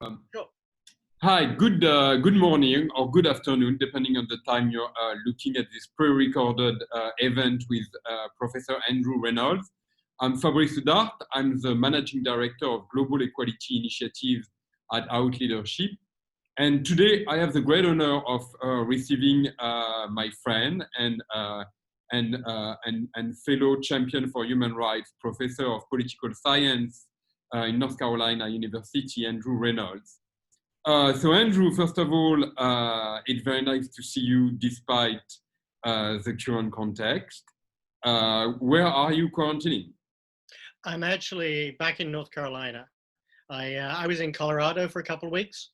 Um, Sure. Hi, good morning or good afternoon, depending on the time you're looking at this pre-recorded event with Professor Andrew Reynolds. I'm Fabrice Hudart. I'm the Managing Director of Global Equality Initiatives at Out Leadership. And today I have the great honor of receiving my friend and fellow champion for human rights, Professor of Political Science in North Carolina University, Andrew Reynolds. So Andrew, first of all, it's very nice to see you despite the current context. Where are you quarantining? I'm actually back in North Carolina. I was in Colorado for a couple of weeks,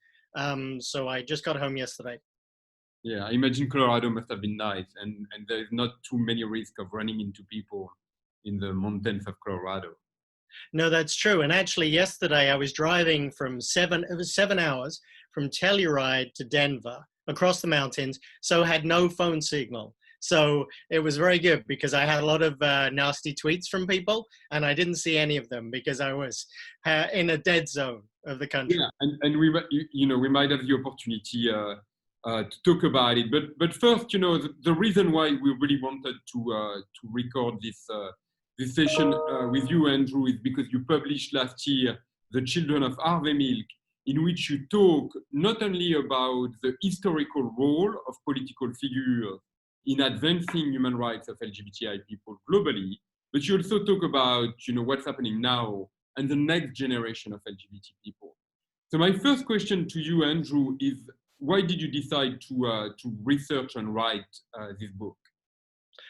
so I just got home yesterday. Yeah, I imagine Colorado must have been nice, and there's not too many risks of running into people in the mountains of Colorado. No, that's true. And actually, yesterday I was driving it was 7 hours from Telluride to Denver across the mountains, so had no phone signal. So it was very good because I had a lot of nasty tweets from people, and I didn't see any of them because I was in a dead zone of the country. Yeah, and we might have the opportunity to talk about it. But first, the reason why we really wanted to record this session with you, Andrew, is because you published last year The Children of Harvey Milk, in which you talk not only about the historical role of political figures in advancing human rights of LGBTI people globally, but you also talk about what's happening now and the next generation of LGBT people. So my first question to you, Andrew, is why did you decide to research and write this book?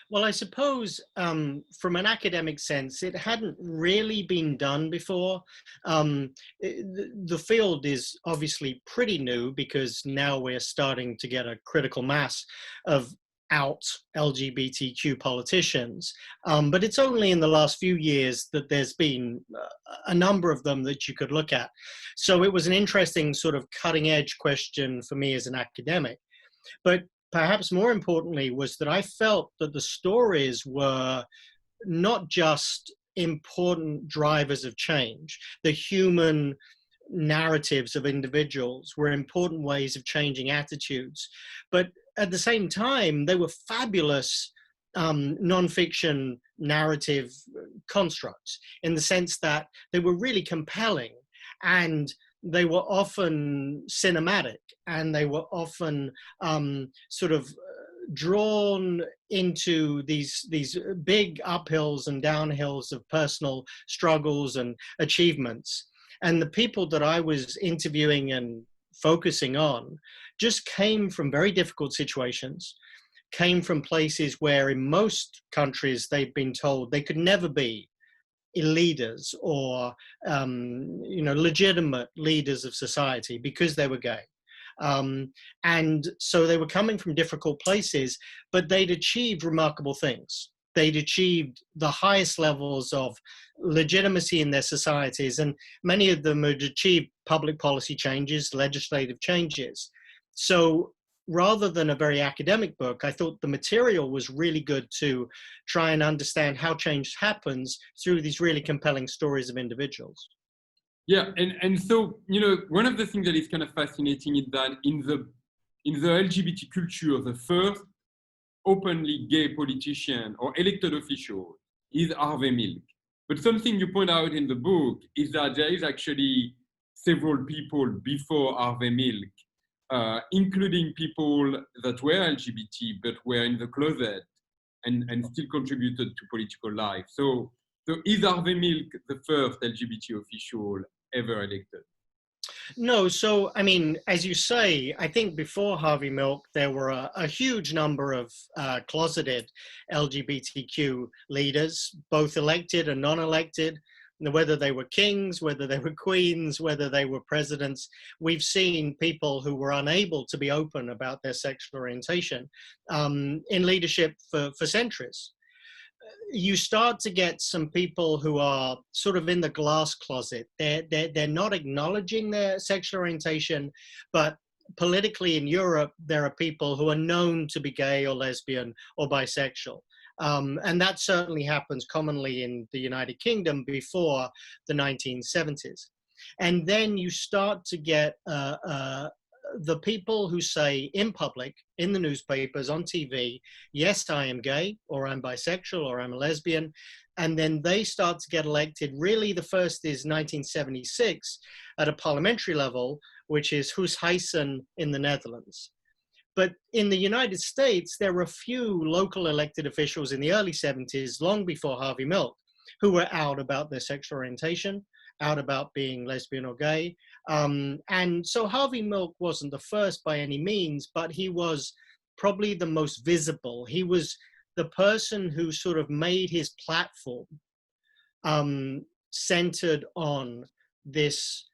Well, I suppose from an academic sense, it hadn't really been done before. The field is obviously pretty new because now we're starting to get a critical mass of out LGBTQ politicians. But it's only in the last few years that there's been a number of them that you could look at. So it was an interesting sort of cutting edge question for me as an academic. But perhaps more importantly was that I felt that the stories were not just important drivers of change. The human narratives of individuals were important ways of changing attitudes. But at the same time, they were fabulous nonfiction narrative constructs in the sense that they were really compelling and they were often cinematic and they were often sort of drawn into these big uphills and downhills of personal struggles and achievements. And the people that I was interviewing and focusing on just came from very difficult situations, came from places where in most countries they've been told they could never be leaders or legitimate leaders of society because they were gay. And so they were coming from difficult places, but they'd achieved remarkable things. They'd achieved the highest levels of legitimacy in their societies, and many of them had achieved public policy changes, legislative changes. So rather than a very academic book, I thought the material was really good to try and understand how change happens through these really compelling stories of individuals. Yeah, and so one of the things that is kind of fascinating is that in the LGBT culture, the first openly gay politician or elected official is Harvey Milk. But something you point out in the book is that there is actually several people before Harvey Milk, including people that were LGBT but were in the closet and still contributed to political life. So is Harvey Milk the first LGBT official ever elected? No, so I mean, as you say, I think before Harvey Milk, there were a huge number of closeted LGBTQ leaders, both elected and non-elected, whether they were kings, whether they were queens, whether they were presidents. We've seen people who were unable to be open about their sexual orientation in leadership for centuries. You start to get some people who are sort of in the glass closet. They're not acknowledging their sexual orientation, but politically in Europe, there are people who are known to be gay or lesbian or bisexual. And that certainly happens commonly in the United Kingdom before the 1970s. And then you start to get the people who say in public, in the newspapers, on TV, yes, I am gay, or I'm bisexual, or I'm a lesbian. And then they start to get elected. Really, the first is 1976 at a parliamentary level, which is Huishuisen in the Netherlands. But in the United States, there were a few local elected officials in the early 70s, long before Harvey Milk, who were out about their sexual orientation, out about being lesbian or gay. And so Harvey Milk wasn't the first by any means, but he was probably the most visible. He was the person who sort of made his platform centered on this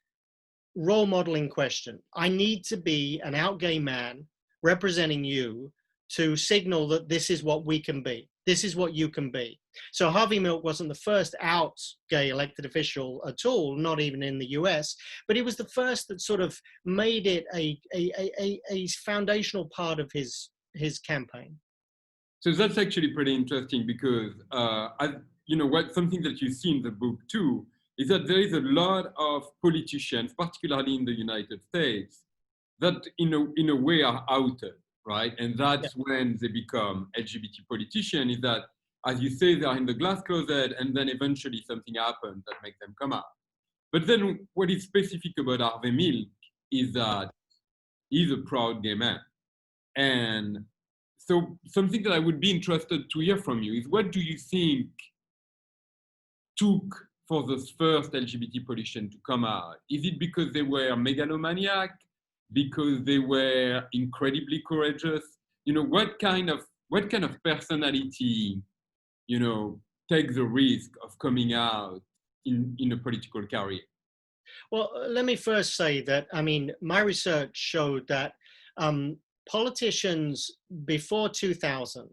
role modeling question. I need to be an out gay man representing you to signal that this is what we can be. This is what you can be. So Harvey Milk wasn't the first out gay elected official at all, not even in the US, but he was the first that sort of made it a foundational part of his campaign. So that's actually pretty interesting because, something that you see in the book too, is that there is a lot of politicians, particularly in the United States, that in a way are outed, right? And that's when they become LGBT politicians, is that, as you say, they are in the glass closet, and then eventually something happens that makes them come out. But then what is specific about Harvey Milk is that he's a proud gay man. And so something that I would be interested to hear from you is, what do you think took for those first LGBT politicians to come out? Is it because they were megalomaniac? Because they were incredibly courageous? What kind of personality, take the risk of coming out in a political career? Well, let me first say that, my research showed that politicians before 2000,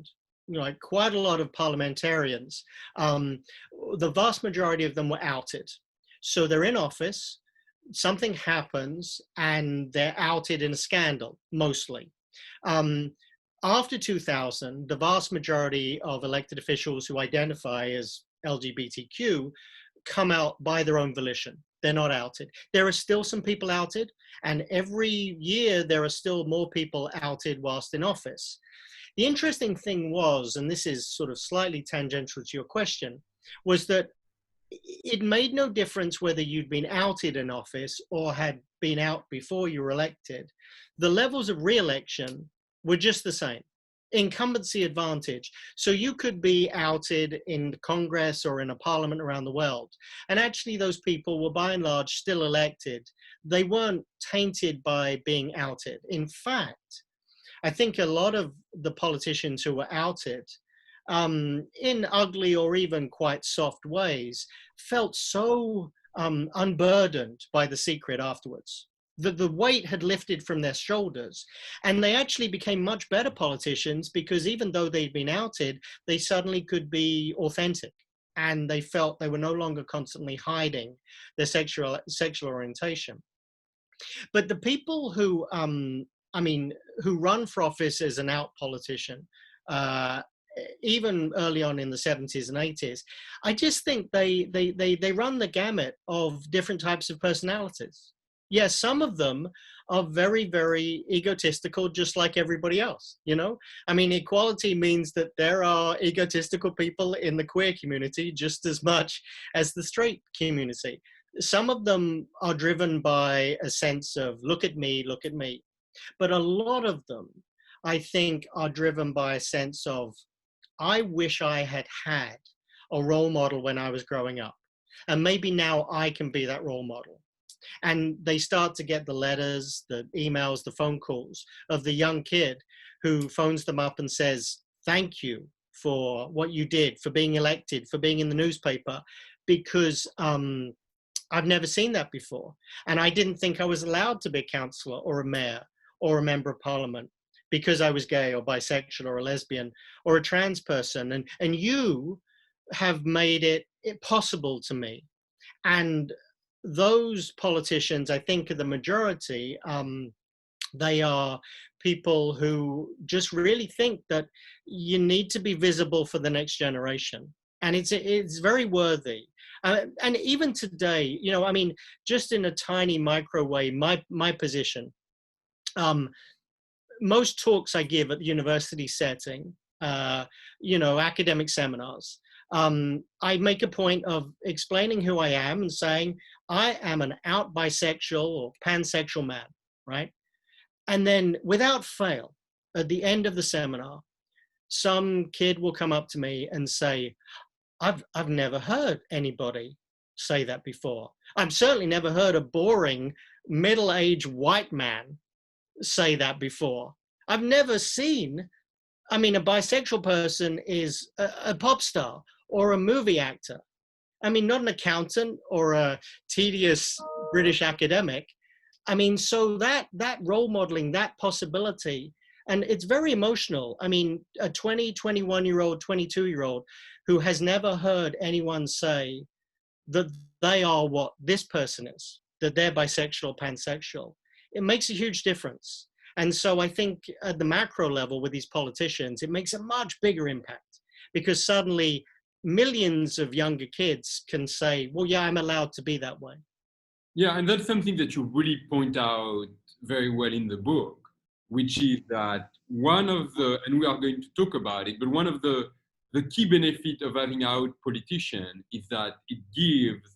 quite a lot of parliamentarians, the vast majority of them were outed. So they're in office, something happens, and they're outed in a scandal, mostly. After 2000, the vast majority of elected officials who identify as LGBTQ come out by their own volition. They're not outed. There are still some people outed, and every year there are still more people outed whilst in office. The interesting thing was, and this is sort of slightly tangential to your question, was that it made no difference whether you'd been outed in office or had been out before you were elected. The levels of re-election were just the same. Incumbency advantage. So you could be outed in Congress or in a parliament around the world. And actually those people were by and large still elected. They weren't tainted by being outed. In fact, I think a lot of the politicians who were outed in ugly or even quite soft ways felt so unburdened by the secret afterwards. The weight had lifted from their shoulders, and they actually became much better politicians because even though they'd been outed, they suddenly could be authentic, and they felt they were no longer constantly hiding their sexual orientation. But the people who, who run for office as an out politician, even early on in the 70s and 80s, I just think they run the gamut of different types of personalities. Yes, some of them are very, very egotistical, just like everybody else, Equality means that there are egotistical people in the queer community just as much as the straight community. Some of them are driven by a sense of, look at me, look at me. But a lot of them, I think, are driven by a sense of, I wish I had had a role model when I was growing up. And maybe now I can be that role model. And they start to get the letters, the emails, the phone calls of the young kid who phones them up and says, thank you for what you did, for being elected, for being in the newspaper, because I've never seen that before. And I didn't think I was allowed to be a councillor or a mayor or a member of parliament because I was gay or bisexual or a lesbian or a trans person. And you have made it possible to me. And those politicians, I think, are the majority. They are people who just really think that you need to be visible for the next generation. And it's very worthy. And even today, you know, I mean, just in a tiny micro way, my position, most talks I give at the university setting, you know, academic seminars, I make a point of explaining who I am and saying, I am an out bisexual or pansexual man, right? And then without fail, at the end of the seminar, some kid will come up to me and say, I've never heard anybody say that before. I've certainly never heard a boring middle-aged white man say that before. I've never seen, I mean, a bisexual person is a pop star or a movie actor. I mean, not an accountant or a tedious British academic. I mean, so that role modeling, that possibility, and it's very emotional. I mean, a 20, 21-year-old, 22-year-old who has never heard anyone say that they are what this person is, that they're bisexual, pansexual. It makes a huge difference. And so I think at the macro level with these politicians, it makes a much bigger impact because suddenly millions of younger kids can say, well, yeah, I'm allowed to be that way. Yeah, and that's something that you really point out very well in the book, which is that one of the, and we are going to talk about it, but one of the key benefit of having out politician is that it gives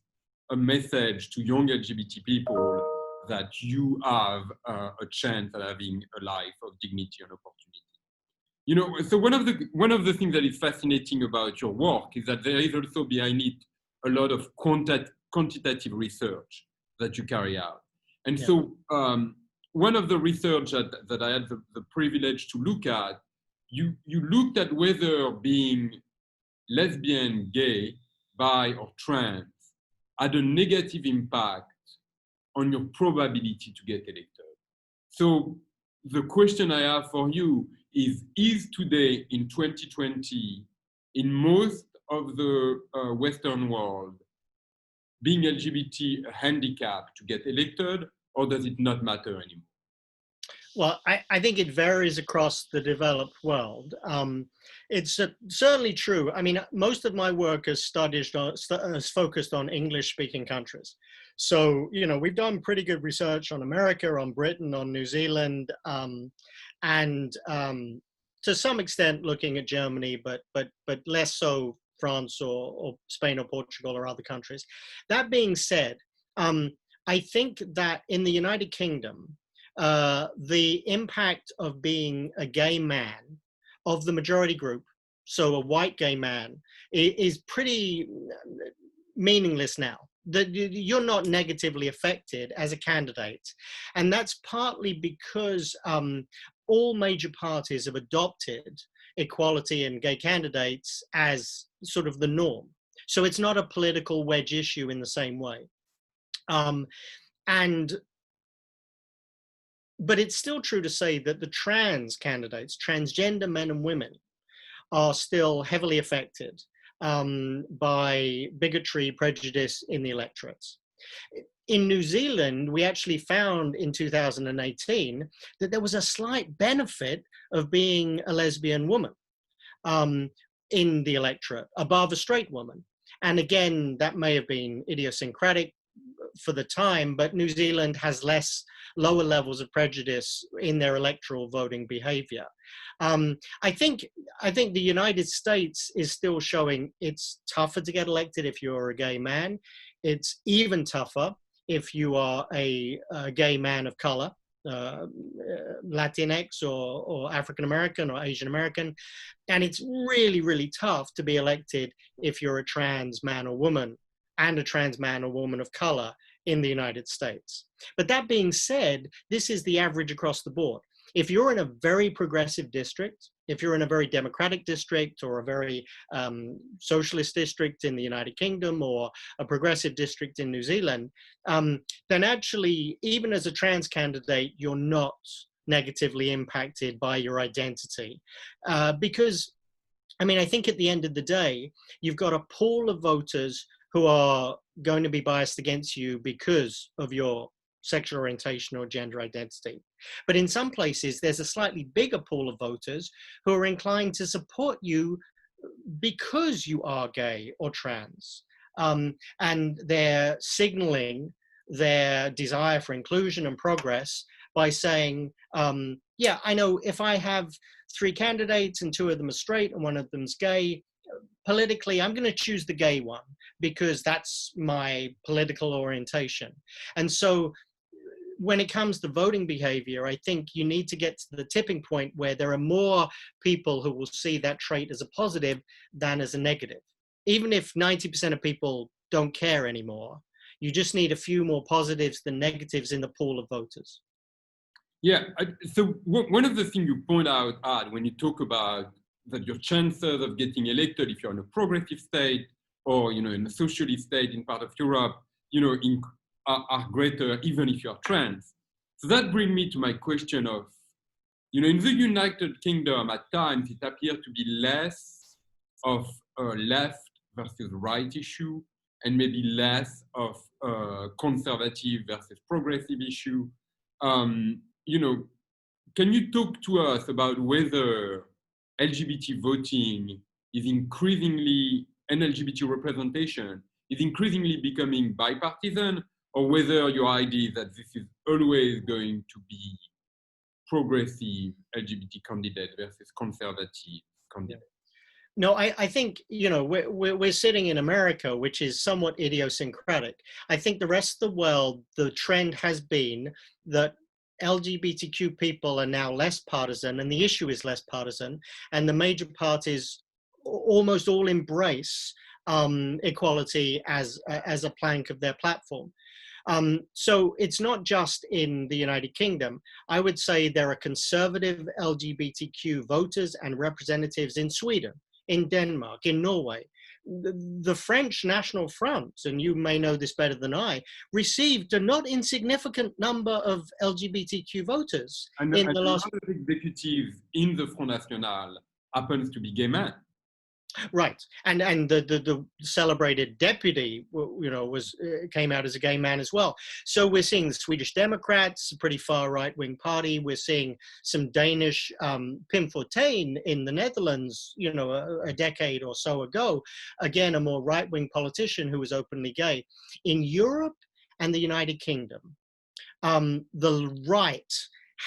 a message to young LGBT people that you have a chance at having a life of dignity and opportunity. You know, so one of the things that is fascinating about your work is that there is also behind it a lot of quantitative research that you carry out. And Yeah. so one of the research that I had the privilege to look at, you looked at whether being lesbian, gay, bi, or trans had a negative impact on your probability to get elected. So the question I have for you is today in 2020, in most of the Western world, being LGBT a handicap to get elected, or does it not matter anymore? Well, I think it varies across the developed world. It's certainly true. I mean, most of my work has focused on English-speaking countries. So, you know, we've done pretty good research on America, on Britain, on New Zealand, and to some extent looking at Germany, but less so France or Spain or Portugal or other countries. That being said, I think that in the United Kingdom, the impact of being a gay man of the majority group, so a white gay man, is pretty meaningless now. That you're not negatively affected as a candidate. And that's partly because all major parties have adopted equality and gay candidates as sort of the norm. So it's not a political wedge issue in the same way. But it's still true to say that the trans candidates, transgender men and women, are still heavily affected by bigotry, prejudice in the electorates. In New Zealand, we actually found in 2018 that there was a slight benefit of being a lesbian woman in the electorate above a straight woman. And again, that may have been idiosyncratic for the time, but New Zealand has lower levels of prejudice in their electoral voting behavior. I think the United States is still showing it's tougher to get elected if you're a gay man. It's even tougher if you are a gay man of color, Latinx or African American or Asian American. And it's really, really tough to be elected if you're a trans man or woman and a trans man or woman of color in the United States. But that being said, this is the average across the board. If you're in a very progressive district, if you're in a very democratic district or a very socialist district in the United Kingdom or a progressive district in New Zealand, then actually, even as a trans candidate, you're not negatively impacted by your identity. Because, I mean, I think at the end of the day, you've got a pool of voters who are going to be biased against you because of your sexual orientation or gender identity. But in some places, there's a slightly bigger pool of voters who are inclined to support you because you are gay or trans. and they're signaling their desire for inclusion and progress by saying, yeah, I know if I have 3 candidates and 2 of them are straight and 1 of them's gay, politically, I'm going to choose the gay one because that's my political orientation. And so when it comes to voting behavior, I think you need to get to the tipping point where there are more people who will see that trait as a positive than as a negative. Even if 90% of people don't care anymore, you just need a few more positives than negatives in the pool of voters. Yeah, so one of the things you point out, Ad, when you talk about that your chances of getting elected if you're in a progressive state or, you know, in a socialist state in part of Europe, you know, are greater even if you're trans. So that brings me to my question of, you know, in the United Kingdom at times it appeared to be less of a left versus right issue and maybe less of a conservative versus progressive issue. You know, can you talk to us about whether LGBT voting is increasingly, and LGBT representation is increasingly becoming bipartisan, or whether your idea is that this is always going to be progressive LGBT candidate versus conservative candidate? No, I think, you know, we're sitting in America, which is somewhat idiosyncratic. I think the rest of the world, the trend has been that LGBTQ people are now less partisan and the issue is less partisan, and the major parties almost all embrace equality as a plank of their platform. So it's not just in the United Kingdom. I would say there are conservative LGBTQ voters and representatives in Sweden, in Denmark, in Norway. The French National Front, and you may know this better than I, received a not insignificant number of LGBTQ voters and in a the last... lot of executives in the Front National happens to be gay men. Right, and the celebrated deputy, you know, came out as a gay man as well. So we're seeing the Swedish Democrats, a pretty far right-wing party. We're seeing some Danish Pim Fortuyn in the Netherlands, you know, a decade or so ago. Again, a more right-wing politician who was openly gay. In Europe and the United Kingdom, the right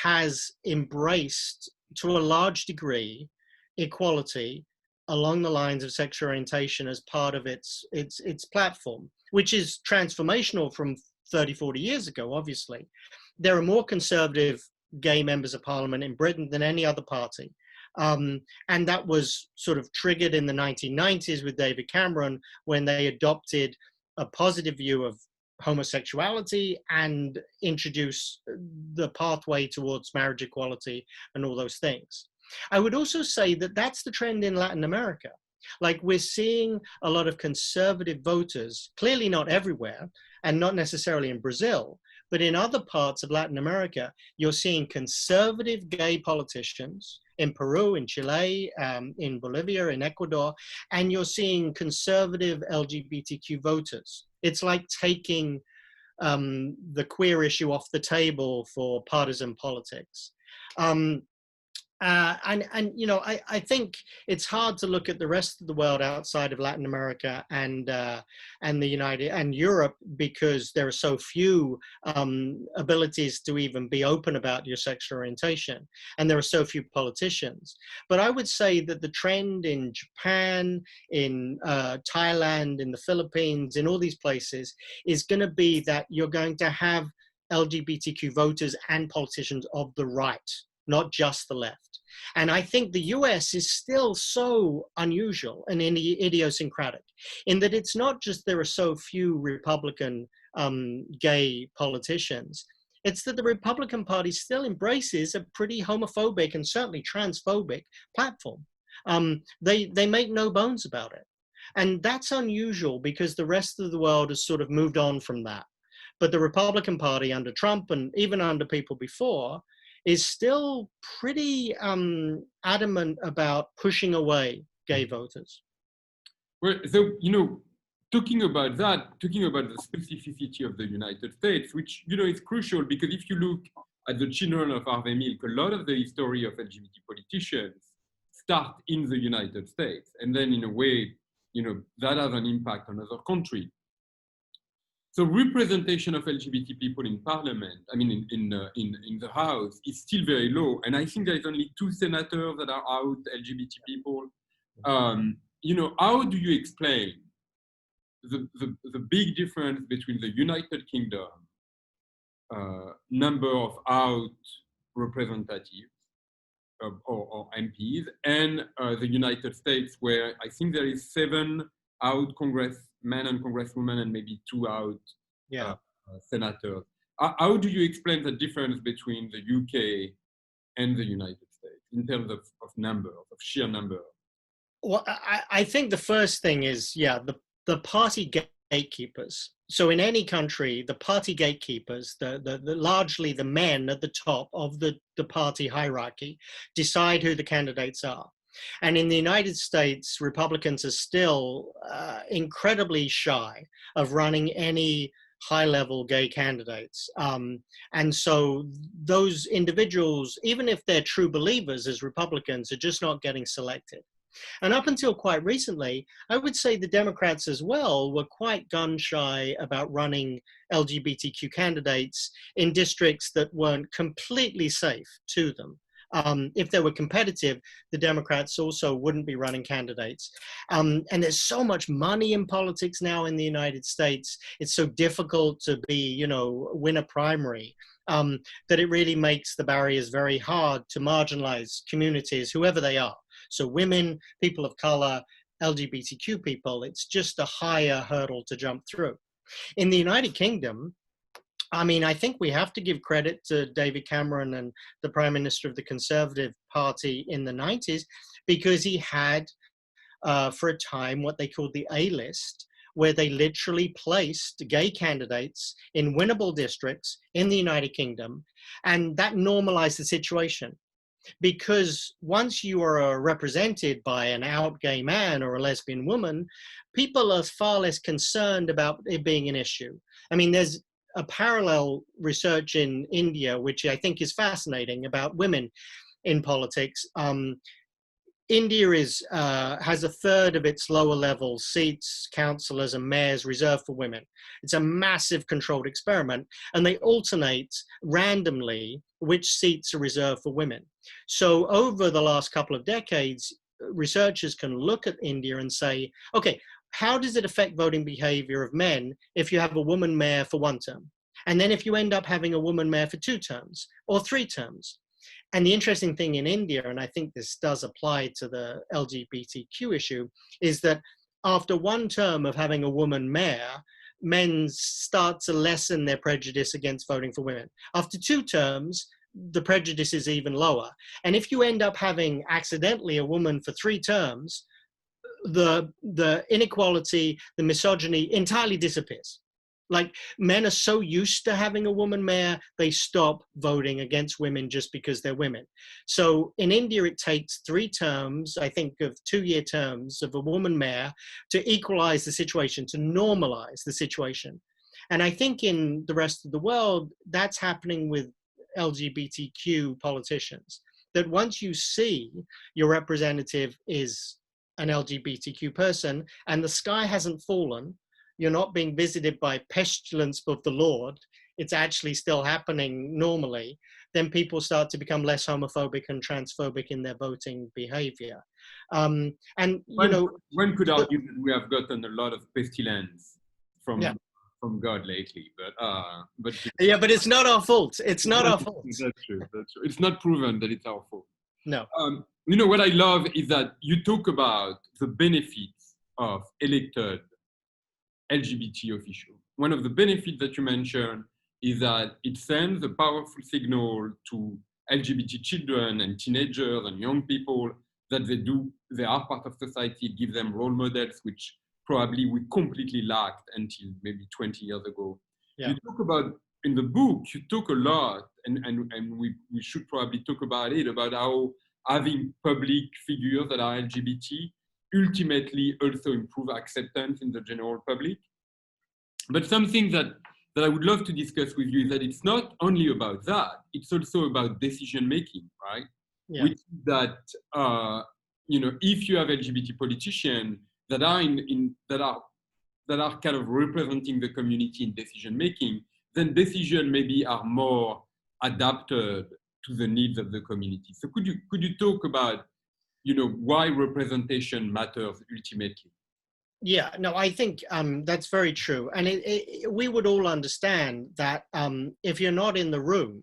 has embraced, to a large degree, equality along the lines of sexual orientation as part of its platform, which is transformational from 30, 40 years ago, obviously. There are more conservative gay members of parliament in Britain than any other party. And that was sort of triggered in the 1990s with David Cameron when they adopted a positive view of homosexuality and introduced the pathway towards marriage equality and all those things. I would also say that that's the trend in Latin America. Like, we're seeing a lot of conservative voters, clearly not everywhere, and not necessarily in Brazil, but in other parts of Latin America, you're seeing conservative gay politicians in Peru, in Chile, in Bolivia, in Ecuador, and you're seeing conservative LGBTQ voters. It's like taking the queer issue off the table for partisan politics. And you know, I think it's hard to look at the rest of the world outside of Latin America and the United and Europe, because there are so few abilities to even be open about your sexual orientation, and there are so few politicians. But I would say that the trend in Japan, in Thailand, in the Philippines, in all these places is going to be that you're going to have LGBTQ voters and politicians of the right, not just the left. And I think the US is still so unusual and idiosyncratic in that it's not just there are so few Republican gay politicians. It's that the Republican Party still embraces a pretty homophobic and certainly transphobic platform. They make no bones about it. And that's unusual because the rest of the world has sort of moved on from that. But the Republican Party under Trump and even under people before is still pretty adamant about pushing away gay voters. Well, so, you know, talking about that, talking about the specificity of the United States, which, you know, is crucial because if you look at the Children of Harvey Milk, a lot of the history of LGBT politicians start in the United States. And then in a way, that has an impact on other countries. So representation of LGBT people in parliament, I mean, in the House, is still very low. And I think there's only 2 senators that are out LGBT people. How do you explain the big difference between the United Kingdom number of out representatives or MPs and the United States, where I think there is 7 out congressmen and congresswomen and maybe 2 out senators. How do you explain the difference between the UK and the United States in terms of number, of sheer number? Well, I think the first thing is, the party gatekeepers. So in any country, the party gatekeepers, the largely the men at the top of the party hierarchy, decide who the candidates are. And in the United States, Republicans are still incredibly shy of running any high-level gay candidates. And so those individuals, even if they're true believers as Republicans, are just not getting selected. And up until quite recently, I would say the Democrats as well were quite gun-shy about running LGBTQ candidates in districts that weren't completely safe to them. If they were competitive, the Democrats also wouldn't be running candidates. And there's so much money in politics now in the United States. It's so difficult to be, win a primary, that it really makes the barriers very hard to marginalize communities, whoever they are. So women, people of color, LGBTQ people, it's just a higher hurdle to jump through. In the United Kingdom, I mean, I think we have to give credit to David Cameron and the Prime Minister of the Conservative Party in the 90s, because he had, for a time, what they called the A-list, where they literally placed gay candidates in winnable districts in the United Kingdom, and that normalized the situation. Because once you are represented by an out gay man or a lesbian woman, people are far less concerned about it being an issue. I mean, there's a parallel research in India, which I think is fascinating, about women in politics. India has a third of its lower level seats, councillors and mayors reserved for women. It's a massive controlled experiment, and they alternate randomly which seats are reserved for women. So over the last couple of decades, researchers can look at India and say, okay, how does it affect voting behavior of men if you have a woman mayor for 1 term? And then if you end up having a woman mayor for 2 terms or 3 terms? And the interesting thing in India, and I think this does apply to the LGBTQ issue, is that after 1 term of having a woman mayor, men start to lessen their prejudice against voting for women. After 2 terms, the prejudice is even lower. And if you end up having accidentally a woman for 3 terms, the inequality, the misogyny entirely disappears. Like, men are so used to having a woman mayor, they stop voting against women just because they're women. So in India, it takes 3 terms, I think of 2-year terms of a woman mayor to equalize the situation, to normalize the situation. And I think in the rest of the world, that's happening with LGBTQ politicians, that once you see your representative is an LGBTQ person and the sky hasn't fallen, you're not being visited by pestilence of the Lord, it's actually still happening normally, then people start to become less homophobic and transphobic in their voting behavior. And one could argue that we have gotten a lot of pestilence from God lately, but yeah, but it's not our fault. It's not our fault. That's true. It's not proven that it's our fault. No. What I love is that you talk about the benefits of elected LGBT officials. One of the benefits that you mentioned is that it sends a powerful signal to LGBT children and teenagers and young people that they are part of society. It gives them role models, which probably we completely lacked until maybe 20 years ago. Yeah. You talk about, in the book, you talk a lot, and we should probably talk about it, about how having public figures that are LGBT ultimately also improve acceptance in the general public. But something that I would love to discuss with you is that it's not only about that, it's also about decision making, right? Yeah. Which is that, if you have LGBT politicians that are that are kind of representing the community in decision making, then decisions maybe are more adapted to the needs of the community. So could you talk about, why representation matters ultimately? Yeah, no, I think that's very true. And we would all understand that if you're not in the room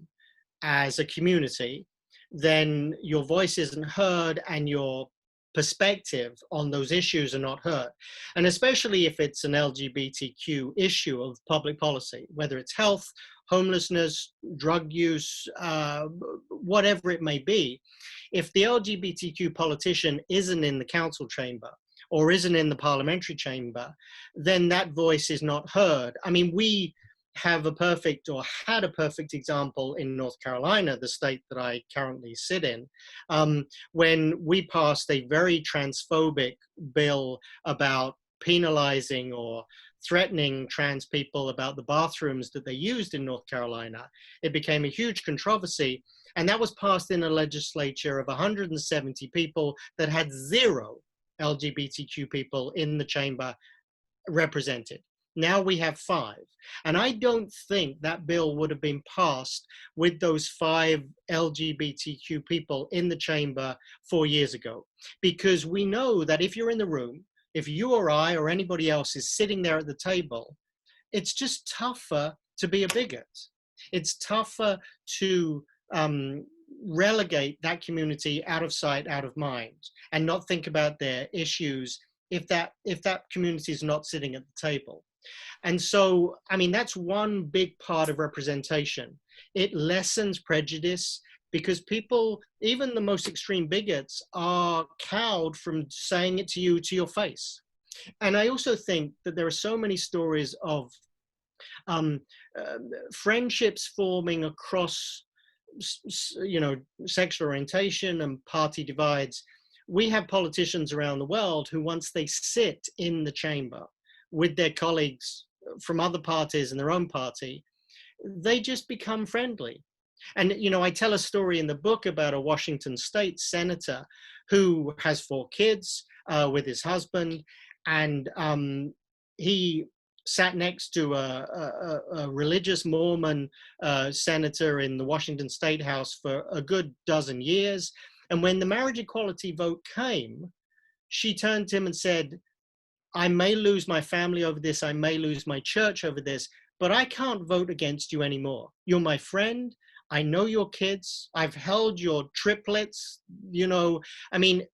as a community, then your voice isn't heard and your perspective on those issues are not heard. And especially if it's an LGBTQ issue of public policy, whether it's health, homelessness, drug use, whatever it may be, if the LGBTQ politician isn't in the council chamber or isn't in the parliamentary chamber, then that voice is not heard. I mean, we have had a perfect example in North Carolina, the state that I currently sit in, when we passed a very transphobic bill about penalizing or threatening trans people about the bathrooms that they used in North Carolina. It became a huge controversy, and that was passed in a legislature of 170 people that had 0 LGBTQ people in the chamber represented. Now we have 5. And I don't think that bill would have been passed with those 5 LGBTQ people in the chamber 4 years ago. Because we know that if you're in the room, if you or I or anybody else is sitting there at the table, it's just tougher to be a bigot. It's tougher to relegate that community out of sight, out of mind, and not think about their issues if that community is not sitting at the table. And so, I mean, that's one big part of representation. It lessens prejudice because people, even the most extreme bigots, are cowed from saying it to you to your face. And I also think that there are so many stories of friendships forming across, sexual orientation and party divides. We have politicians around the world who, once they sit in the chamber with their colleagues from other parties and their own party, they just become friendly. And, I tell a story in the book about a Washington state senator who has 4 kids with his husband, and he sat next to a religious Mormon senator in the Washington State House for a good dozen years. And when the marriage equality vote came, she turned to him and said, I may lose my family over this, I may lose my church over this, but I can't vote against you anymore. You're my friend. I know your kids. I've held your triplets. I mean,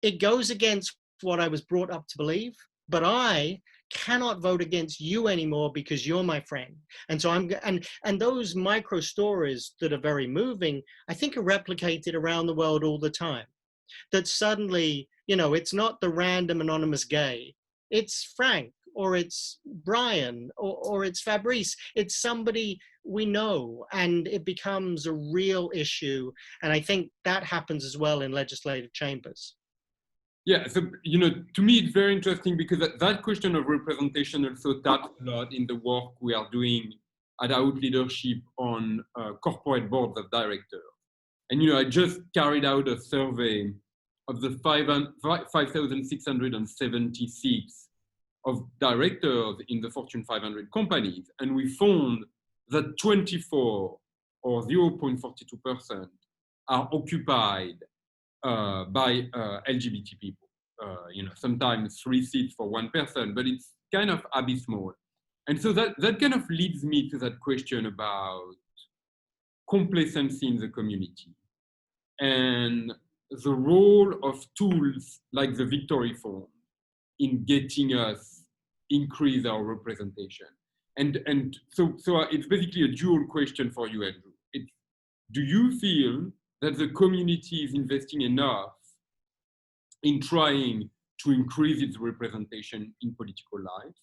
it goes against what I was brought up to believe, but I cannot vote against you anymore because you're my friend. And so and those micro stories that are very moving, I think, are replicated around the world all the time. That suddenly, it's not the random anonymous gay. It's Frank, or it's Brian, or it's Fabrice. It's somebody we know, and it becomes a real issue. And I think that happens as well in legislative chambers. Yeah, so, to me, it's very interesting because that question of representation also taps a lot in the work we are doing at Out Leadership on corporate boards of directors. And, I just carried out a survey of the 5,676 of directors in the Fortune 500 companies. And we found that 24 or 0.42% are occupied by LGBT people. Sometimes 3 seats for 1 person, but it's kind of abysmal. And so that kind of leads me to that question about complacency in the community and the role of tools like the Victory Fund in getting us increase our representation. And so it's basically a dual question for you, Andrew. Do you feel that the community is investing enough in trying to increase its representation in political life?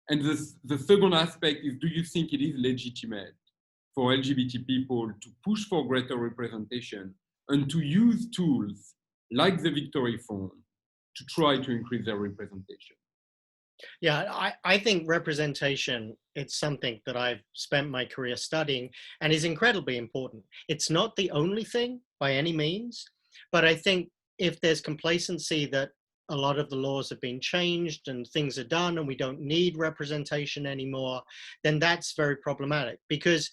And the second aspect is, do you think it is legitimate for LGBT people to push for greater representation and to use tools like the Victory Fund to try to increase their representation? Yeah, I think representation, it's something that I've spent my career studying and is incredibly important. It's not the only thing by any means, but I think if there's complacency that a lot of the laws have been changed and things are done and we don't need representation anymore, then that's very problematic. Because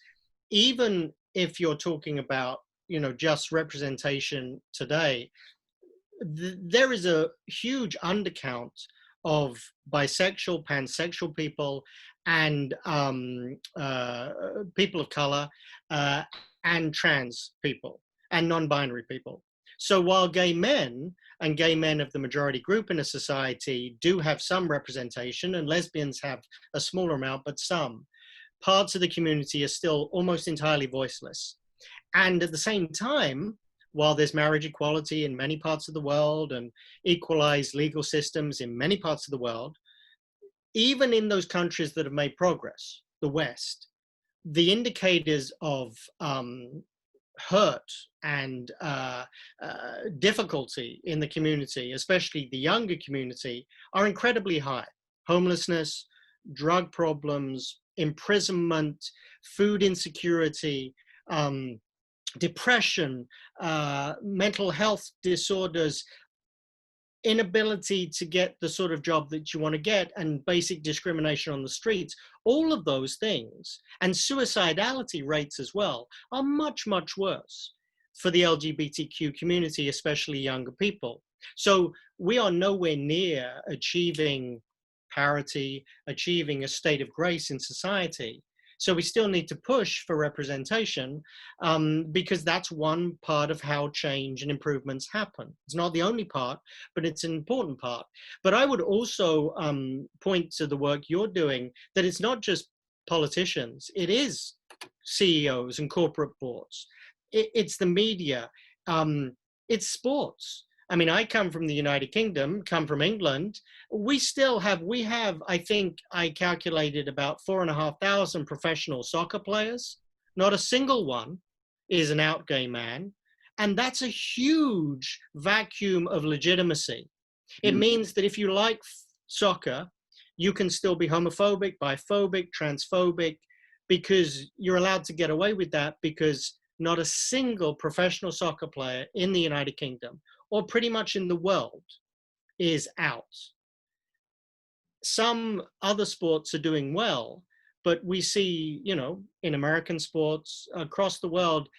even if you're talking about, just representation today, there is a huge undercount of bisexual, pansexual people and people of color and trans people and non-binary people. So while gay men and gay men of the majority group in a society do have some representation, and lesbians have a smaller amount, but some, parts of the community are still almost entirely voiceless. And at the same time, while there's marriage equality in many parts of the world and equalized legal systems in many parts of the world, even in those countries that have made progress, the West, the indicators of hurt and difficulty in the community, especially the younger community, are incredibly high. Homelessness, drug problems, imprisonment, food insecurity, depression, mental health disorders, inability to get the sort of job that you want to get, and basic discrimination on the streets, all of those things, and suicidality rates as well, are much, much worse for the LGBTQ community, especially younger people. So we are nowhere near achieving parity, achieving a state of grace in society. So we still need to push for representation because that's one part of how change and improvements happen. It's not the only part, but it's an important part. But I would also point to the work you're doing, that it's not just politicians, it is CEOs and corporate boards. It's the media, it's sports. I mean, I come from the United Kingdom, come from England. We have, I think I calculated about 4,500 professional soccer players. Not a single one is an out gay man. And that's a huge vacuum of legitimacy. It means that if you like soccer, you can still be homophobic, biphobic, transphobic, because you're allowed to get away with that because not a single professional soccer player in the United Kingdom or pretty much in the world is out. Some other sports are doing well, but we see, in American sports across the world,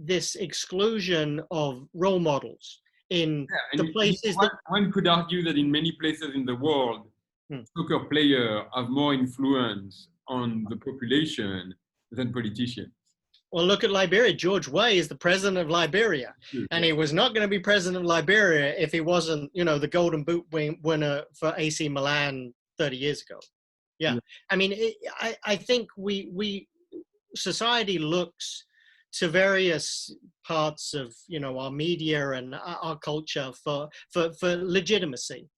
this exclusion of role models in the places that... One could argue that in many places in the world, soccer players have more influence on the population than politicians. Well, look at Liberia. George Weah is the president of Liberia, and he was not going to be president of Liberia if he wasn't, the Golden Boot winner for AC Milan 30 years ago. Yeah. I mean, I think society looks to various parts of, our media and our culture for legitimacy.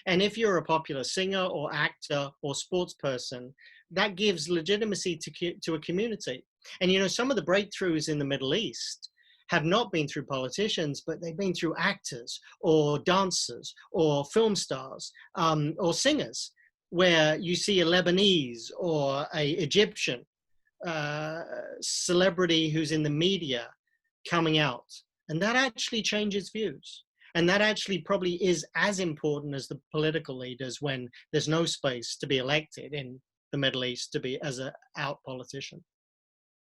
And if you're a popular singer or actor or sports person, that gives legitimacy to a community. And, some of the breakthroughs in the Middle East have not been through politicians, but they've been through actors or dancers or film stars or singers, where you see a Lebanese or a Egyptian celebrity who's in the media coming out. And that actually changes views. And that actually probably is as important as the political leaders when there's no space to be elected in the Middle East to be as an out politician.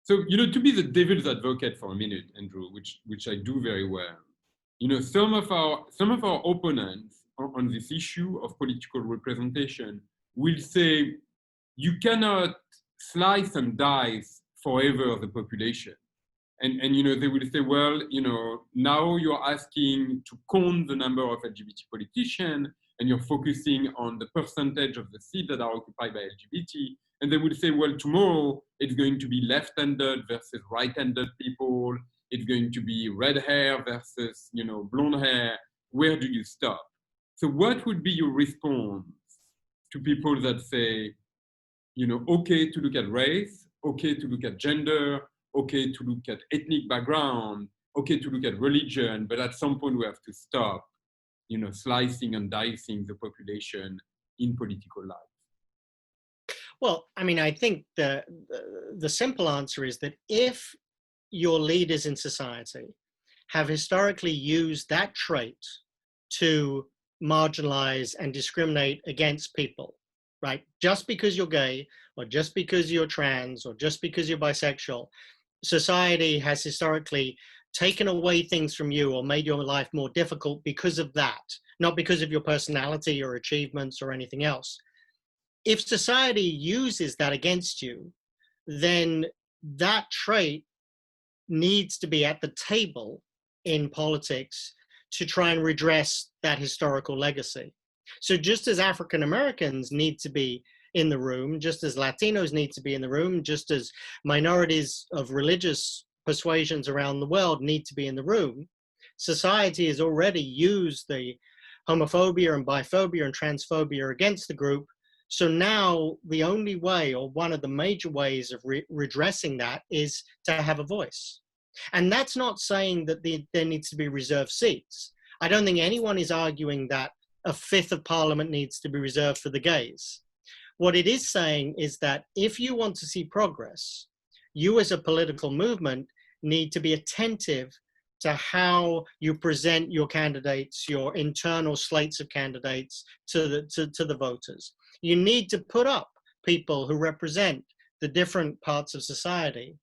So, to be the devil's advocate for a minute, Andrew, which I do very well, some of our opponents on this issue of political representation will say, you cannot slice and dice forever the population. And they will say, well, now you're asking to count the number of LGBT politicians, and you're focusing on the percentage of the seats that are occupied by LGBT. And they would say, well, tomorrow it's going to be left-handed versus right-handed people. It's going to be red hair versus, blonde hair. Where do you stop? So what would be your response to people that say, okay to look at race, okay to look at gender, okay to look at ethnic background, okay to look at religion, but at some point we have to stop, slicing and dicing the population in political life? Well, I mean, I think the simple answer is that if your leaders in society have historically used that trait to marginalize and discriminate against people, right? Just because you're gay, or just because you're trans, or just because you're bisexual, society has historically taken away things from you or made your life more difficult because of that, not because of your personality or achievements or anything else. If society uses that against you, then that trait needs to be at the table in politics to try and redress that historical legacy. So just as African Americans need to be in the room, just as Latinos need to be in the room, just as minorities of religious persuasions around the world need to be in the room, society has already used the homophobia and biphobia and transphobia against the group. So now the only way, or one of the major ways of redressing that, is to have a voice. And that's not saying that there needs to be reserved seats. I don't think anyone is arguing that a fifth of parliament needs to be reserved for the gays. What it is saying is that if you want to see progress, you as a political movement need to be attentive to how you present your candidates, your internal slates of candidates to the voters. You need to put up people who represent the different parts of society.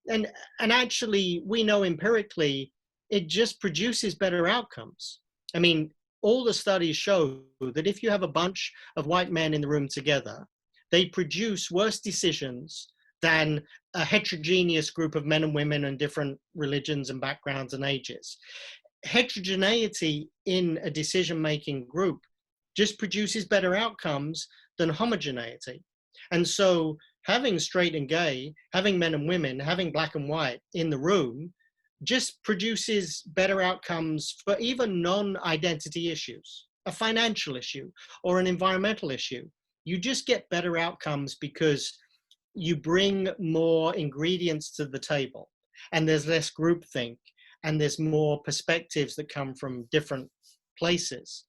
And actually, we know empirically, it just produces better outcomes. I mean, all the studies show that if you have a bunch of white men in the room together, they produce worse decisions than a heterogeneous group of men and women and different religions and backgrounds and ages. Heterogeneity in a decision-making group just produces better outcomes than homogeneity. And so having straight and gay, having men and women, having black and white in the room just produces better outcomes for even non-identity issues, a financial issue or an environmental issue. You just get better outcomes because you bring more ingredients to the table, and there's less groupthink, and there's more perspectives that come from different places.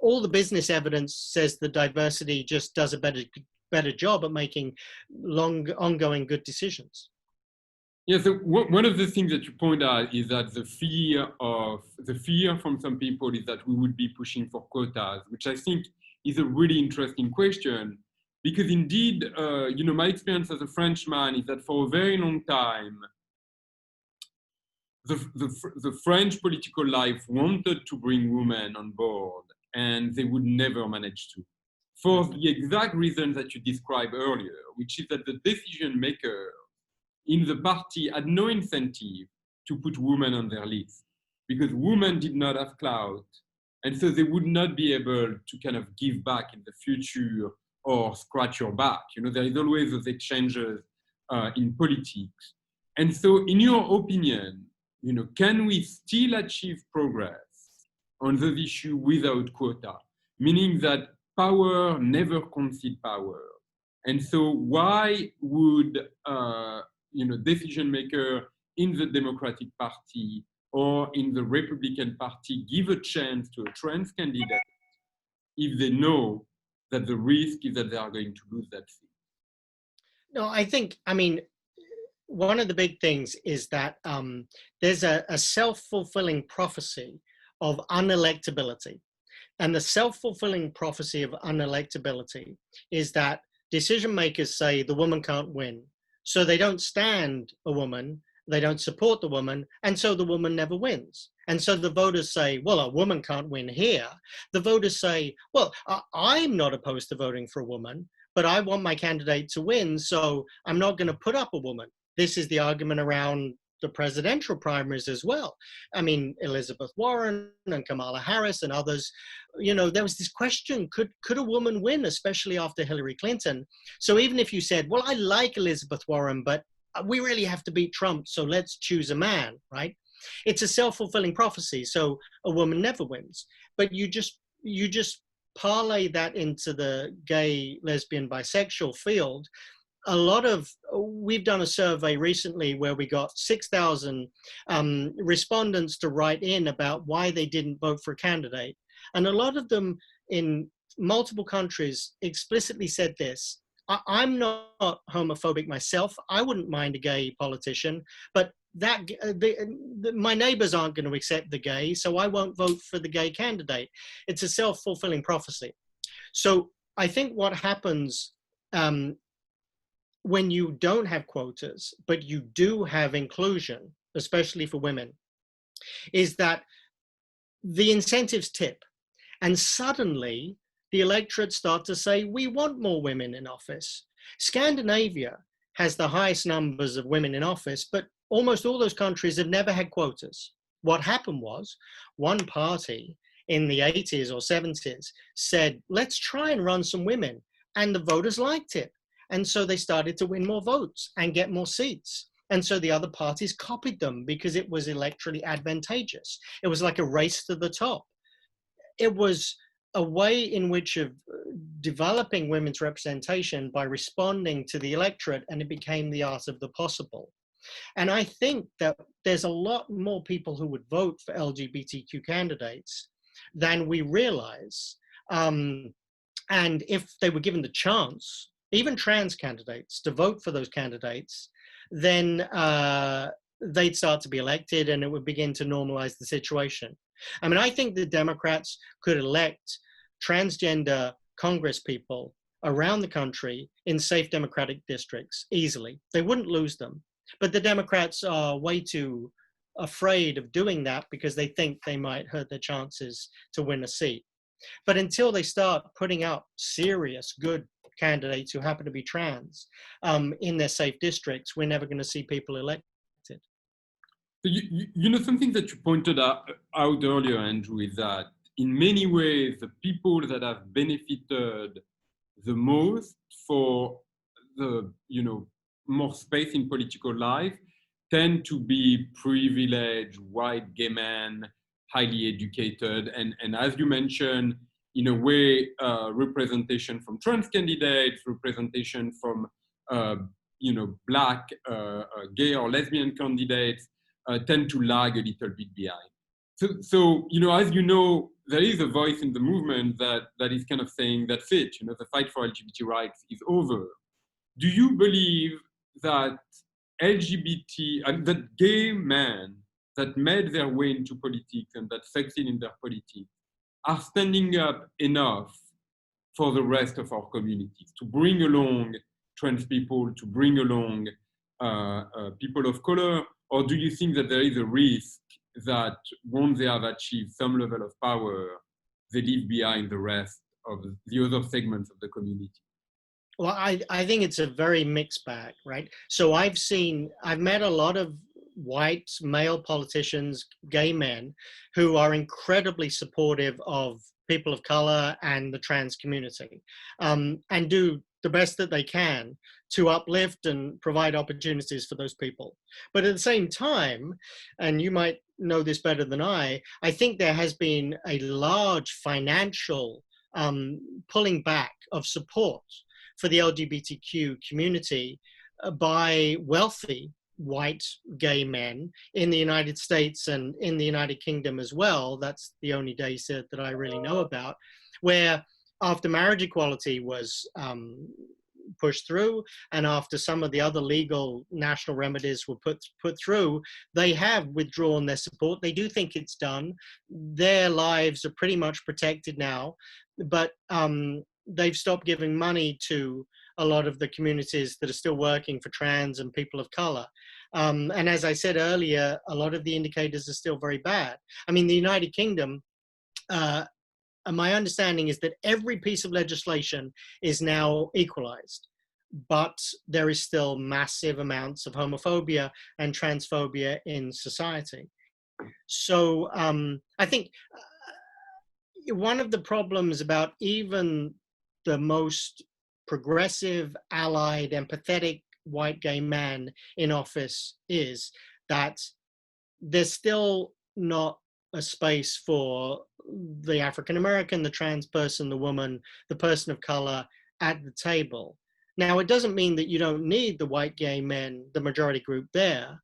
All the business evidence says that diversity just does a better job at making ongoing good decisions. Yeah, so one of the things that you point out is that the fear from some people is that we would be pushing for quotas, which I think is a really interesting question, because indeed, my experience as a Frenchman is that for a very long time, the French political life wanted to bring women on board, and they would never manage to, for the exact reason that you described earlier, which is that the decision maker in the party had no incentive to put women on their list, because women did not have clout, and so they would not be able to kind of give back in the future or scratch your back. There is always those exchanges in politics. And so in your opinion, can we still achieve progress on those issues without quota? Meaning that power never concede power. And so why would decision maker in the Democratic Party or in the Republican Party give a chance to a trans candidate if they know that the risk is that they are going to lose that seat? No, I mean, one of the big things is that there's a self-fulfilling prophecy of unelectability. And the self-fulfilling prophecy of unelectability is that decision makers say the woman can't win. So they don't stand a woman, they don't support the woman, and so the woman never wins. And so the voters say, well, a woman can't win here. The voters say, well, I'm not opposed to voting for a woman, but I want my candidate to win, so I'm not going to put up a woman. This is the argument around the presidential primaries as well. I mean, Elizabeth Warren and Kamala Harris and others, there was this question, could a woman win, especially after Hillary Clinton? So even if you said, well, I like Elizabeth Warren, but we really have to beat Trump, so let's choose a man, right? It's a self-fulfilling prophecy, so a woman never wins. But you just parlay that into the gay, lesbian, bisexual field. We've done a survey recently where we got 6,000 respondents to write in about why they didn't vote for a candidate. And a lot of them in multiple countries explicitly said this: I'm not homophobic myself. I wouldn't mind a gay politician, but my neighbors aren't going to accept the gay, so I won't vote for the gay candidate. It's a self-fulfilling prophecy. So I think what happens when you don't have quotas, but you do have inclusion, especially for women, is that the incentives tip. And suddenly the electorate start to say, we want more women in office. Scandinavia has the highest numbers of women in office, but almost all those countries have never had quotas. What happened was one party in the 80s or 70s said, let's try and run some women. And the voters liked it. And so they started to win more votes and get more seats. And so the other parties copied them because it was electorally advantageous. It was like a race to the top. It was a way in which of developing women's representation by responding to the electorate, and it became the art of the possible. And I think that there's a lot more people who would vote for LGBTQ candidates than we realize. And if they were given the chance, even trans candidates, to vote for those candidates, then they'd start to be elected and it would begin to normalize the situation. I mean, I think the Democrats could elect transgender Congress people around the country in safe Democratic districts easily. They wouldn't lose them. But the Democrats are way too afraid of doing that because they think they might hurt their chances to win a seat. But until they start putting out serious, good candidates who happen to be trans in their safe districts, we're never going to see people elected. You know, something that you pointed out earlier, Andrew, is that in many ways, the people that have benefited the most for the, more space in political life tend to be privileged, white, gay men, highly educated. And as you mentioned, in a way, representation from trans candidates, representation from, Black, gay or lesbian candidates tend to lag a little bit behind. So as you know, there is a voice in the movement that is kind of saying, that's it, the fight for LGBT rights is over. Do you believe that that gay men that made their way into politics and that succeed in their politics are standing up enough for the rest of our communities to bring along trans people, to bring along people of color? Or do you think that there is a risk that once they have achieved some level of power, they leave behind the rest of the other segments of the community? Well, I think it's a very mixed bag, right? So I've met a lot of white male politicians, gay men, who are incredibly supportive of people of color and the trans community, and do the best that they can to uplift and provide opportunities for those people. But at the same time, and you might know this better than I think there has been a large financial pulling back of support for the LGBTQ community by wealthy white gay men in the United States and in the United Kingdom as well. That's the only data that I really know about, where after marriage equality was pushed through, and after some of the other legal national remedies were put through, they have withdrawn their support. They do think it's done. Their lives are pretty much protected now, but they've stopped giving money to a lot of the communities that are still working for trans and people of color. And as I said earlier, a lot of the indicators are still very bad. I mean, the United Kingdom, my understanding is that every piece of legislation is now equalized, but there is still massive amounts of homophobia and transphobia in society. So I think one of the problems about even the most progressive, allied, empathetic white gay man in office is that there's still not a space for the African American, the trans person, the woman, the person of color at the table. Now, it doesn't mean that you don't need the white gay men, the majority group there,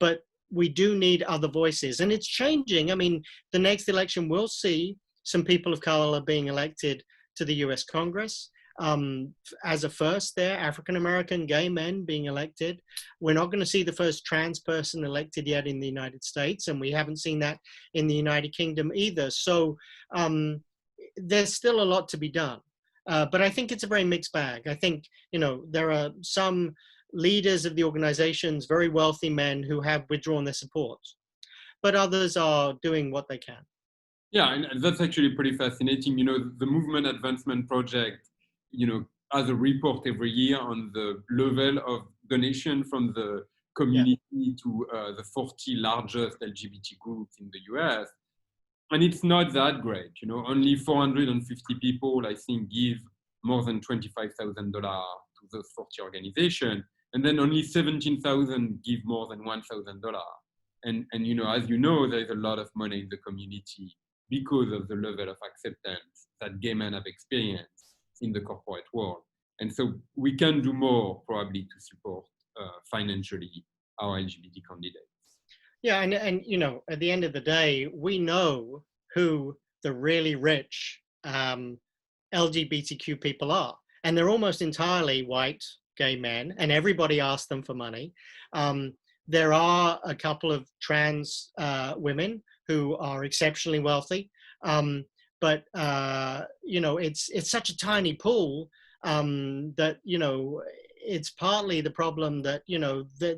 but we do need other voices, and it's changing. I mean, the next election we'll see some people of color being elected to the US Congress. as a first there, African-American gay men being elected. We're not going to see the first trans person elected yet in the United States, and we haven't seen that in the United Kingdom either. So there's still a lot to be done. But I think it's a very mixed bag. I think, there are some leaders of the organizations, very wealthy men who have withdrawn their support, but others are doing what they can. Yeah, and that's actually pretty fascinating. The Movement Advancement Project, has a report every year on the level of donation from the community to the 40 largest LGBT groups in the US. And it's not that great. Only 450 people, I think, give more than $25,000 to those 40 organizations. And then only 17,000 give more than $1,000. And as you know, there's a lot of money in the community because of the level of acceptance that gay men have experienced in the corporate world. And so we can do more probably to support financially our LGBT candidates. Yeah, and at the end of the day, we know who the really rich LGBTQ people are. And they're almost entirely white gay men, and everybody asks them for money. There are a couple of trans women who are exceptionally wealthy, but it's such a tiny pool that it's partly the problem that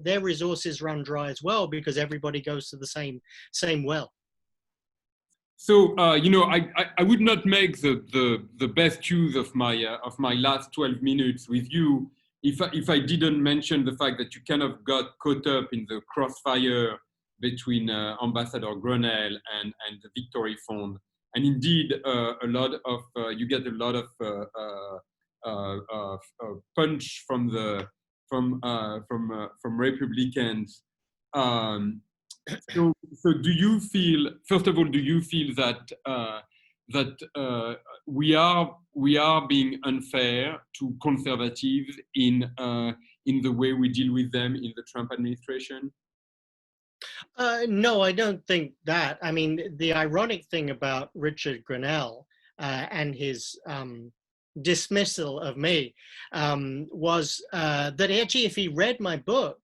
their resources run dry as well because everybody goes to the same well. So I would not make the best use of my last 12 minutes with you if I didn't mention the fact that you kind of got caught up in the crossfire between Ambassador Grenell and the Victory Fund, and indeed you get a lot of punch from Republicans. So do you feel, first of all, that we are being unfair to conservatives in the way we deal with them in the Trump administration? No, I don't think that. I mean, the ironic thing about Richard Grenell and his dismissal of me was that actually, if he read my book,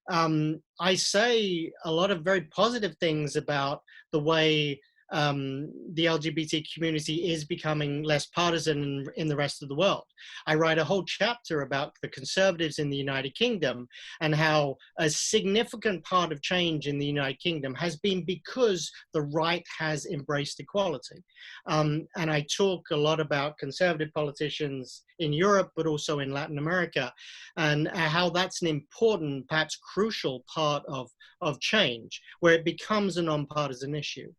I say a lot of very positive things about the way the LGBT community is becoming less partisan in the rest of the world. I write a whole chapter about the conservatives in the United Kingdom and how a significant part of change in the United Kingdom has been because the right has embraced equality. And I talk a lot about conservative politicians in Europe, but also in Latin America, and how that's an important, perhaps crucial part of change, where it becomes a nonpartisan issue.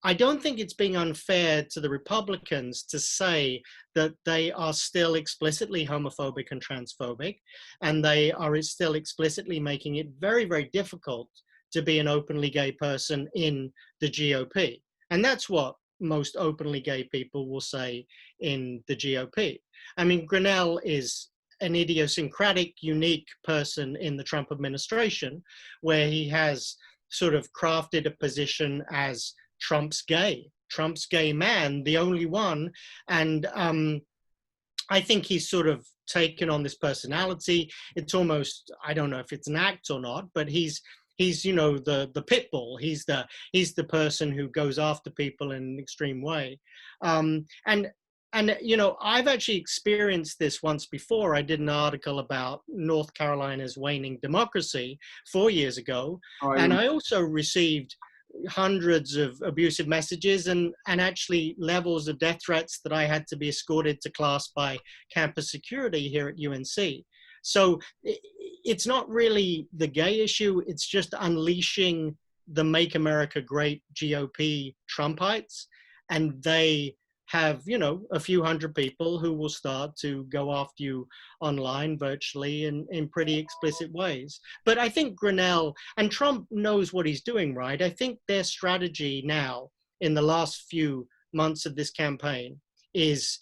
I don't think it's being unfair to the Republicans to say that they are still explicitly homophobic and transphobic, and they are still explicitly making it very, very difficult to be an openly gay person in the GOP. And that's what most openly gay people will say in the GOP. I mean, Grenell is an idiosyncratic, unique person in the Trump administration, where he has sort of crafted a position as Trump's gay man, the only one. And I think he's sort of taken on this personality. It's almost, I don't know if it's an act or not, but he's the pit bull. He's the person who goes after people in an extreme way. And I've actually experienced this once before. I did an article about North Carolina's waning democracy 4 years ago. And I also received hundreds of abusive messages and actually levels of death threats that I had to be escorted to class by campus security here at UNC. So it's not really the gay issue. It's just unleashing the Make America Great GOP Trumpites. And they have, a few hundred people who will start to go after you online, virtually, in pretty explicit ways. But I think Grenell and Trump knows what he's doing, right? I think their strategy now in the last few months of this campaign is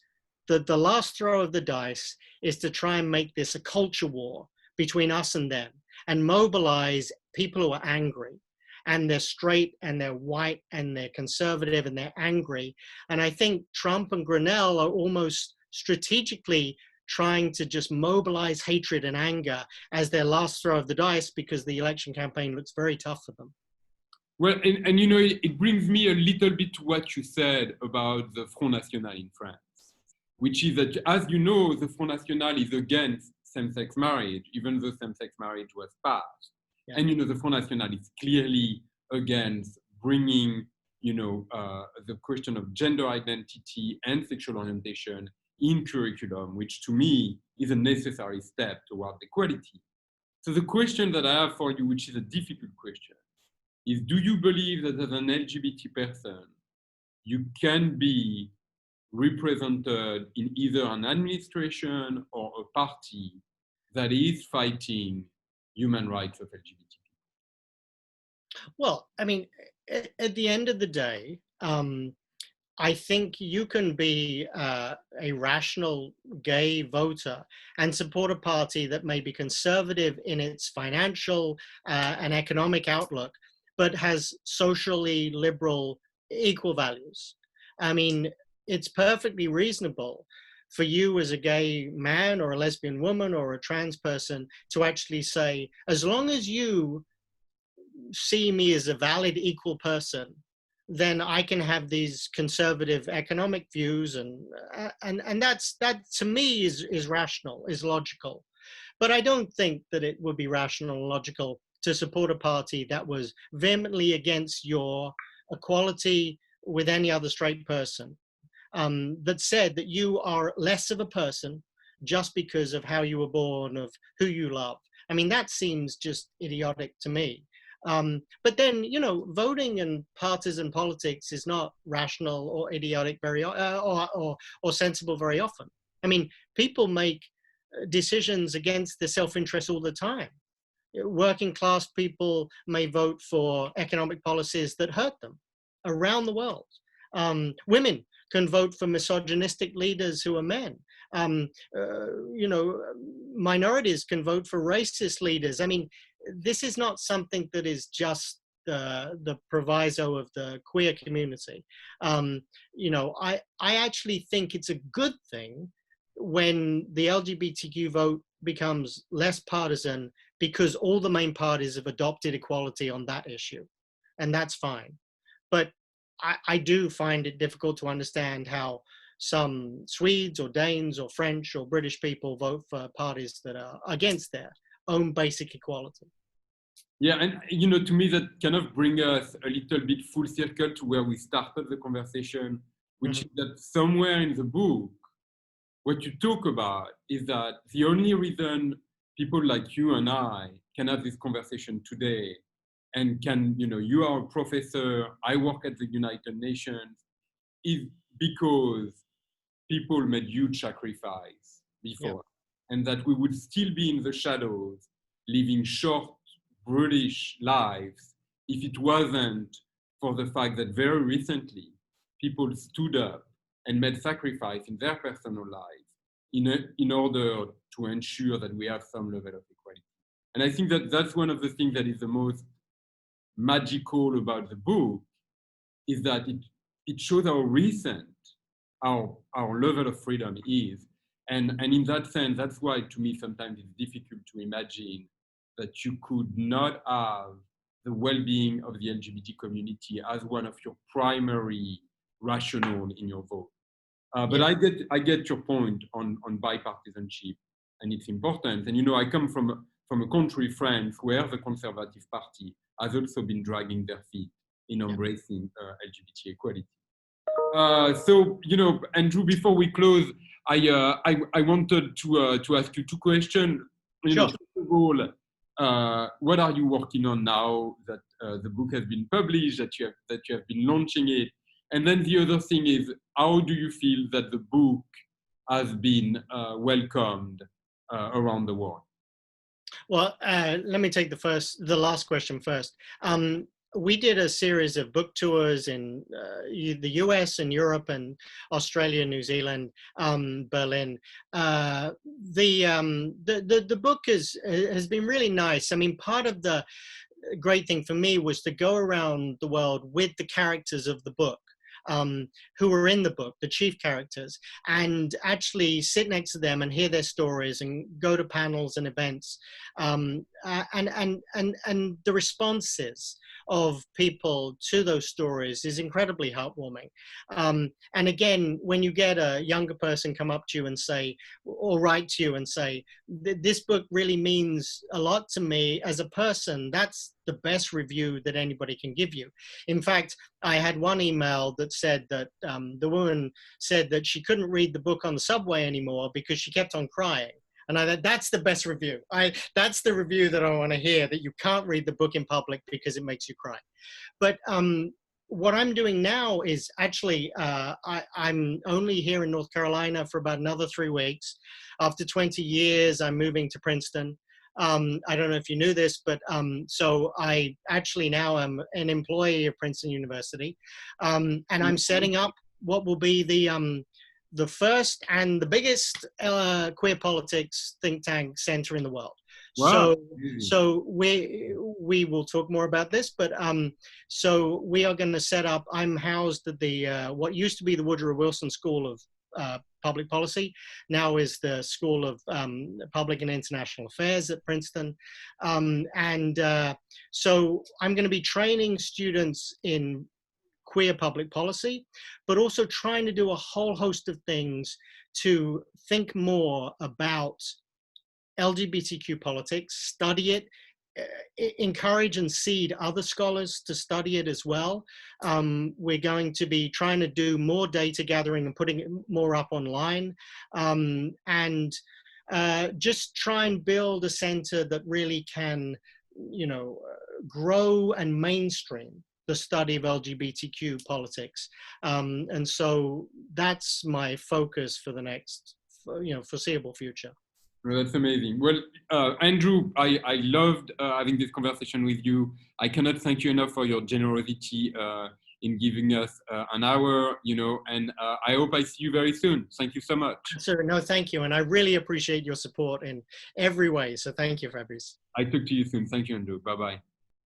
that the last throw of the dice is to try and make this a culture war between us and them and mobilize people who are angry. And they're straight and they're white and they're conservative and they're angry. And I think Trump and Grenell are almost strategically trying to just mobilize hatred and anger as their last throw of the dice because the election campaign looks very tough for them. Well, and you know, it brings me a little bit to what you said about the Front National in France, which is that, as you know, the Front National is against same-sex marriage, even though same-sex marriage was passed. Yeah. And, you know, the Front National is clearly against bringing, you know, the question of gender identity and sexual orientation in curriculum, which to me is a necessary step toward equality. So the question that I have for you, which is a difficult question, is do you believe that as an LGBT person, you can be represented in either an administration or a party that is fighting human rights of LGBT people? Well, I mean, at the end of the day, I think you can be a rational gay voter and support a party that may be conservative in its financial and economic outlook, but has socially liberal equal values. I mean, it's perfectly reasonable for you as a gay man or a lesbian woman or a trans person to actually say, as long as you see me as a valid equal person, then I can have these conservative economic views, and that to me is rational, is logical. But I don't think that it would be rational and logical to support a party that was vehemently against your equality with any other straight person, that said that you are less of a person just because of how you were born, of who you love. I mean, that seems just idiotic to me. But then, you know, voting and partisan politics is not rational or idiotic or sensible very often. I mean, people make decisions against their self-interest all the time. Working class people may vote for economic policies that hurt them around the world. Women can vote for misogynistic leaders who are men. You know, minorities can vote for racist leaders. I mean, this is not something that is just the proviso of the queer community. You know, I actually think it's a good thing when the LGBTQ vote becomes less partisan, because all the main parties have adopted equality on that issue, and that's fine. But I do find it difficult to understand how some Swedes or Danes or French or British people vote for parties that are against their own basic equality. Yeah, and you know, to me that kind of brings us a little bit full circle to where we started the conversation, which is that somewhere in the book, what you talk about is that the only reason people like you and I can have this conversation today, and can, you know, you are a professor, I work at the United Nations, is because people made huge sacrifice before, and that we would still be in the shadows, living short, brutish lives if it wasn't for the fact that very recently people stood up and made sacrifice in their personal lives in order to ensure that we have some level of equality. And I think that that's one of the things that is the most magical about the book, is that it shows how recent our level of freedom is. And in that sense, that's why to me sometimes it's difficult to imagine that you could not have the well-being of the LGBT community as one of your primary rationale in your vote. But I get your point on bipartisanship, and it's important. And you know, I come from a country, France, where the Conservative Party has also been dragging their feet in embracing LGBT equality. So, you know, Andrew, before we close, I wanted to ask you two questions. You know, first of all, what are you working on now that the book has been published, that you have been launching it? And then the other thing is, how do you feel that the book has been welcomed around the world? Well, let me take the last question first. We did a series of book tours in the US and Europe and Australia, New Zealand, Berlin. The book has been really nice. I mean, part of the great thing for me was to go around the world with the characters of the book. who are in the book, the chief characters, and actually sit next to them and hear their stories and go to panels and events, and the responses of people to those stories is incredibly heartwarming. And again, when you get a younger person come up to you and say, or write to you and say, this book really means a lot to me as a person, that's the best review that anybody can give you. In fact, I had one email that said that the woman said that she couldn't read the book on the subway anymore because she kept on crying. And I thought, that's the best review. That's the review that I want to hear, that you can't read the book in public because it makes you cry. But what I'm doing now is actually, I'm only here in North Carolina for about another 3 weeks. After 20 years, I'm moving to Princeton. I don't know if you knew this, but so I actually now am an employee of Princeton University. And I'm setting up what will be the first and the biggest queer politics think tank center in the world. Wow. So we will talk more about this, but so we are going to set up. I'm housed at the what used to be the Woodrow Wilson School of Public Policy, now is the School of Public and International Affairs at Princeton, so I'm going to be training students in queer public policy, but also trying to do a whole host of things to think more about LGBTQ politics, study it, encourage and seed other scholars to study it as well. We're going to be trying to do more data gathering and putting it more up online, and just try and build a center that really can, grow and mainstream the study of LGBTQ politics. And so that's my focus for the next, foreseeable future. Well, that's amazing. Well, Andrew, I loved having this conversation with you. I cannot thank you enough for your generosity in giving us an hour, and I hope I see you very soon. Thank you so much. Sir, no, thank you. And I really appreciate your support in every way. So thank you, Fabrice. I talk to you soon. Thank you, Andrew. Bye-bye.